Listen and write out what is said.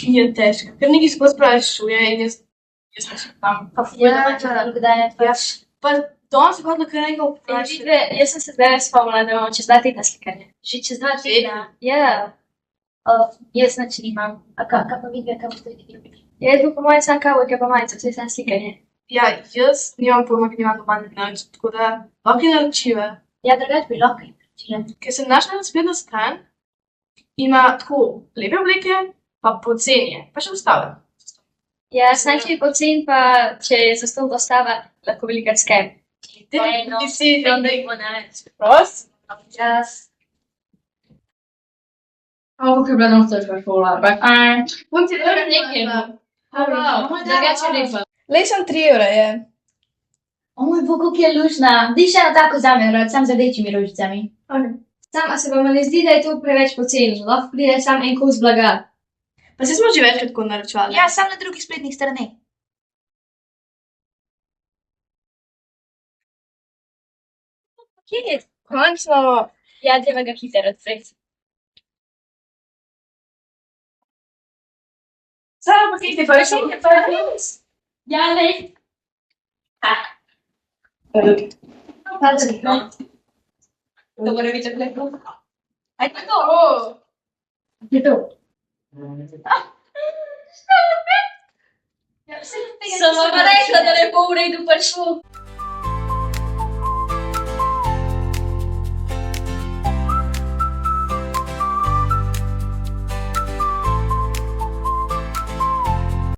je težko, ker nekaj skozi sprašuje in jaz pač tam. Pa kdaj je to? Pa danes je hodila kar nekaj vprašati. Jaz sem se zdaj spomnila, da imamo čez 2 tedna slikanje. Že čez 2 tedna? Ja, Jaz nič nimam. A kaj pa vidite, kaj boste videli? jaz bo po mojem sam kavo, ker pa majico, vse sam slikanje. Ja, jaz nimam pojma, ker nimam doma nič, tako da lahko je naročiva. Ja, drugače bi lahko naročila. Ker sem našla na spletno stran, ima tako lepe obleke, pa poceni, pa še ostale. Ja, če je pocen, pa če je za stol dostava, lahko velikrat skem. Ti si Vem, da jih bo največ. prost? Čas. Kako je bila danes težka šola? Bom ti dala nekaj. Drugače ne pa. Lej sem 3 evra je. O moj bog, kako je lušna. Daj še eno tako zame, rad, sam z rdečimi rožicami. Sam, a se vam ne zdi, da je to preveč poceni? Lahko pride sam en kos blaga. Pa se smo že večkrat tako naročevali. Ja, sam na drugih spletnih straneh. Kje je? končno. Ja, treba ga hitro odpreti. Samo pakete pa še nekaj pa res. Ja, ne. To mora biti tako. Aj tako. Je to. Sem vam rekla, da ne bo v redu prišlo.